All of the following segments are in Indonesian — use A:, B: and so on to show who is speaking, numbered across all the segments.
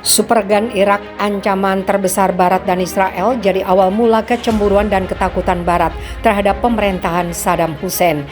A: Supergun Irak, ancaman terbesar Barat dan Israel, jadi awal mula kecemburuan dan ketakutan Barat terhadap pemerintahan Saddam Hussein.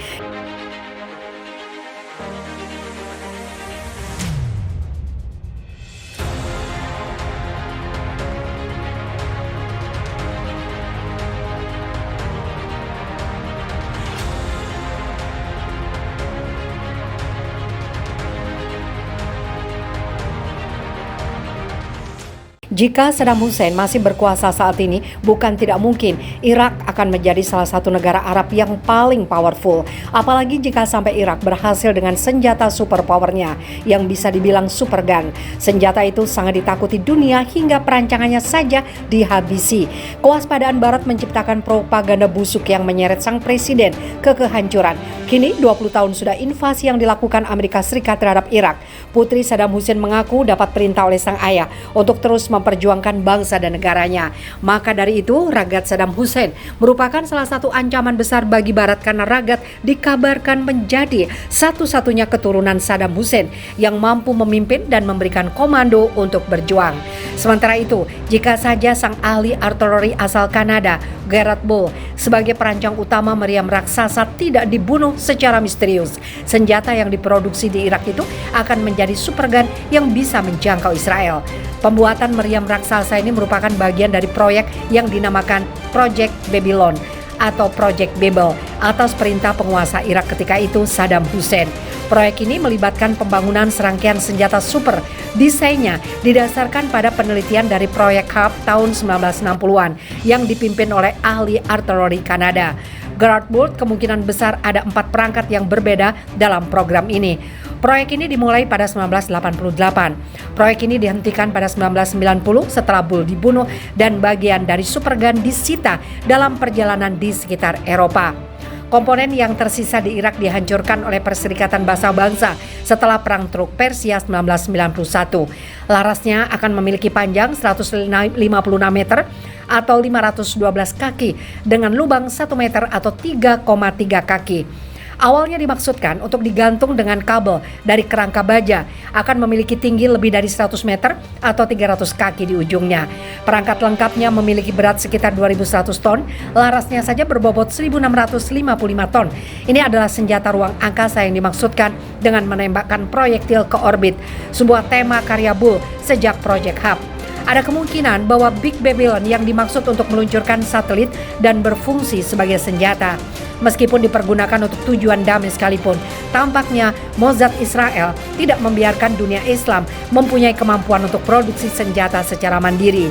A: Jika Saddam Hussein masih berkuasa saat ini, bukan tidak mungkin Irak akan menjadi salah satu negara Arab yang paling powerful. Apalagi jika sampai Irak berhasil dengan senjata superpowernya yang bisa dibilang supergun. Senjata itu sangat ditakuti dunia hingga perancangannya saja dihabisi. Kewaspadaan Barat menciptakan propaganda busuk yang menyeret sang presiden ke kehancuran. Kini 20 tahun sudah invasi yang dilakukan Amerika Serikat terhadap Irak. Putri Saddam Hussein mengaku dapat perintah oleh sang ayah untuk terus memperjuangkan bangsa dan negaranya. Maka dari itu, Ragat Saddam Hussein merupakan salah satu ancaman besar bagi Barat karena Ragat dikabarkan menjadi satu-satunya keturunan Saddam Hussein yang mampu memimpin dan memberikan komando untuk berjuang. Sementara itu, jika saja sang ahli artileri asal Kanada, Gerard Bull, sebagai perancang utama meriam raksasa tidak dibunuh secara misterius, senjata yang diproduksi di Irak itu akan menjadi supergun yang bisa menjangkau Israel. Pembuatan meriam raksasa ini merupakan bagian dari proyek yang dinamakan Project Babylon atau Project Babel atas perintah penguasa Irak ketika itu, Saddam Hussein. Proyek ini melibatkan pembangunan serangkaian senjata super. Desainnya didasarkan pada penelitian dari proyek HARP tahun 1960-an yang dipimpin oleh ahli artileri Kanada. Gerard Bull kemungkinan besar ada 4 perangkat yang berbeda dalam program ini. Proyek ini dimulai pada 1988. Proyek ini dihentikan pada 1990 setelah Bull dibunuh dan bagian dari supergun disita dalam perjalanan di sekitar Eropa. Komponen yang tersisa di Irak dihancurkan oleh Perserikatan Bangsa-Bangsa setelah Perang Teluk Persia 1991. Larasnya akan memiliki panjang 156 meter atau 512 kaki dengan lubang 1 meter atau 3,3 kaki. Awalnya dimaksudkan untuk digantung dengan kabel dari kerangka baja, akan memiliki tinggi lebih dari 100 meter atau 300 kaki di ujungnya. Perangkat lengkapnya memiliki berat sekitar 2.100 ton, larasnya saja berbobot 1.655 ton. Ini adalah senjata ruang angkasa yang dimaksudkan dengan menembakkan proyektil ke orbit, sebuah tema karya Bull sejak Project HARP. Ada kemungkinan bahwa Big Babylon yang dimaksud untuk meluncurkan satelit dan berfungsi sebagai senjata. Meskipun dipergunakan untuk tujuan damai sekalipun, tampaknya Mossad Israel tidak membiarkan dunia Islam mempunyai kemampuan untuk produksi senjata secara mandiri.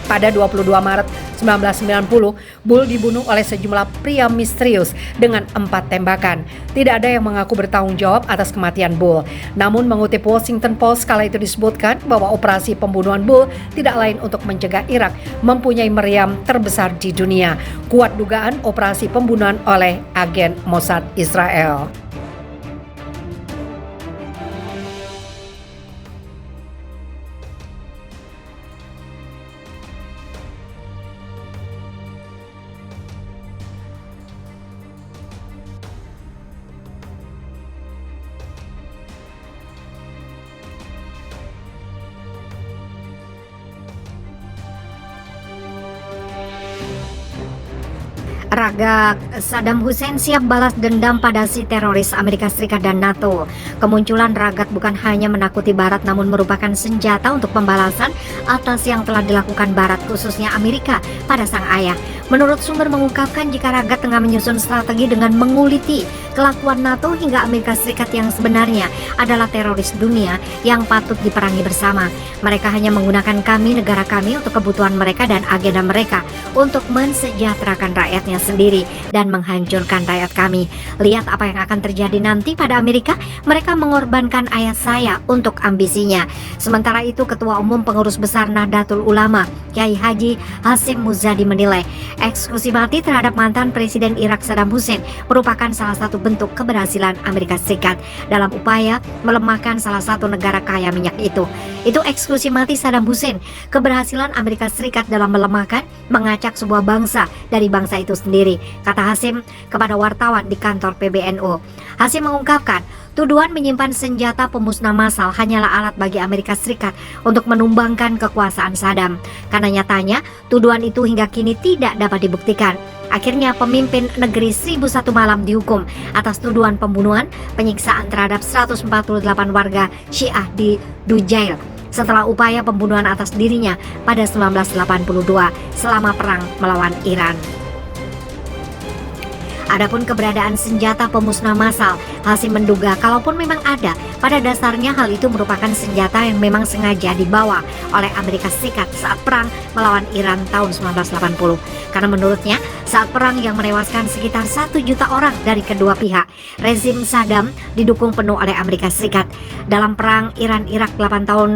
A: Pada 22 Maret 1990, Bull dibunuh oleh sejumlah pria misterius dengan 4 tembakan. Tidak ada yang mengaku bertanggung jawab atas kematian Bull. Namun mengutip Washington Post kala itu disebutkan bahwa operasi pembunuhan Bull tidak lain untuk mencegah Irak mempunyai meriam terbesar di dunia. Kuat dugaan operasi pembunuhan oleh agen Mossad Israel.
B: Ragat Saddam Hussein siap balas dendam pada si teroris Amerika Serikat dan NATO. Kemunculan Ragat bukan hanya menakuti Barat namun merupakan senjata untuk pembalasan atas yang telah dilakukan Barat, khususnya Amerika, pada sang ayah. Menurut sumber mengungkapkan jika Ragat tengah menyusun strategi dengan menguliti kelakuan NATO hingga Amerika Serikat yang sebenarnya adalah teroris dunia yang patut diperangi bersama. Mereka hanya menggunakan kami, negara kami, untuk kebutuhan mereka dan agenda mereka untuk mensejahterakan rakyatnya sendiri dan menghancurkan rakyat kami. Lihat apa yang akan terjadi nanti pada Amerika. Mereka mengorbankan ayah saya untuk ambisinya. Sementara itu, Ketua Umum Pengurus Besar Nahdlatul Ulama, Kiai Haji Hashim Muzadi menilai eksekusi mati terhadap mantan Presiden Irak Saddam Hussein merupakan salah satu bentuk keberhasilan Amerika Serikat dalam upaya melemahkan salah satu negara kaya minyak itu. Itu eksekusi mati Saddam Hussein, keberhasilan Amerika Serikat dalam melemahkan, mengacak sebuah bangsa dari bangsa itu sendiri, kata Hashim kepada wartawan di kantor PBNU. Hashim mengungkapkan, Tuduhan menyimpan senjata pemusnah massal hanyalah alat bagi Amerika Serikat untuk menumbangkan kekuasaan Saddam. Karena nyatanya, tuduhan itu hingga kini tidak dapat dibuktikan. Akhirnya pemimpin negeri 1001 Malam dihukum atas tuduhan pembunuhan, penyiksaan terhadap 148 warga Syiah di Dujail setelah upaya pembunuhan atas dirinya pada 1982 selama perang melawan Iran. Adapun keberadaan senjata pemusnah massal, Hasim menduga kalaupun memang ada, pada dasarnya hal itu merupakan senjata yang memang sengaja dibawa oleh Amerika Serikat saat perang melawan Iran tahun 1980. Karena menurutnya, saat perang yang menewaskan sekitar 1 juta orang dari kedua pihak, rezim Saddam didukung penuh oleh Amerika Serikat. Dalam perang Iran-Irak 8 tahun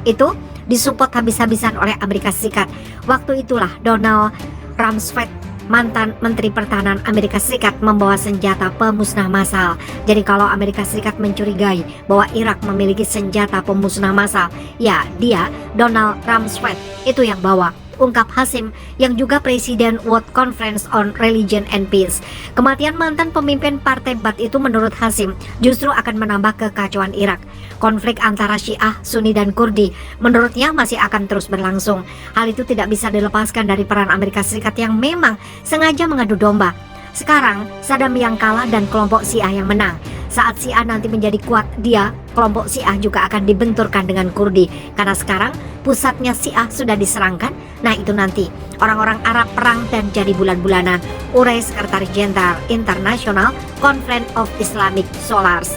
B: itu disupport habis-habisan oleh Amerika Serikat. Waktu itulah Donald Rumsfeld, mantan Menteri Pertahanan Amerika Serikat, membawa senjata pemusnah massal. Jadi kalau Amerika Serikat mencurigai bahwa Irak memiliki senjata pemusnah massal, ya dia, Donald Rumsfeld, itu yang bawa, ungkap Hasim yang juga Presiden World Conference on Religion and Peace. Kematian mantan pemimpin Partai Ba'ath itu menurut Hasim justru akan menambah kekacauan Irak. Konflik antara Syiah, Sunni dan Kurdi menurutnya masih akan terus berlangsung. Hal itu tidak bisa dilepaskan dari peran Amerika Serikat yang memang sengaja mengadu domba. Sekarang Saddam yang kalah dan kelompok Syiah yang menang. Saat Syiah nanti menjadi kuat, kelompok Syiah juga akan dibenturkan dengan Kurdi. Karena sekarang pusatnya Syiah sudah diserangkan. Nah itu nanti orang-orang Arab perang dan jadi bulan-bulanan, urai Sekretaris Jenderal International Conference of Islamic Scholars.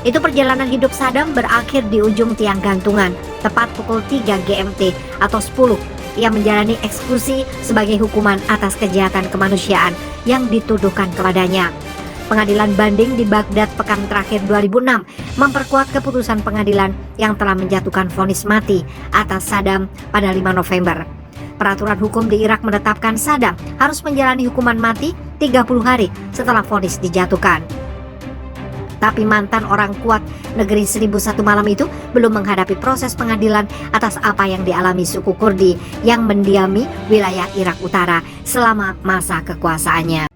B: Itu perjalanan hidup Saddam berakhir di ujung tiang gantungan, tepat pukul 3 GMT atau 10. Ia menjalani eksekusi sebagai hukuman atas kejahatan kemanusiaan yang dituduhkan kepadanya. Pengadilan banding di Baghdad pekan terakhir 2006 memperkuat keputusan pengadilan yang telah menjatuhkan vonis mati atas Saddam pada 5 November. Peraturan hukum di Irak menetapkan Saddam harus menjalani hukuman mati 30 hari setelah vonis dijatuhkan. Tapi mantan orang kuat negeri 1001 Malam itu belum menghadapi proses pengadilan atas apa yang dialami suku Kurdi yang mendiami wilayah Irak Utara selama masa kekuasaannya.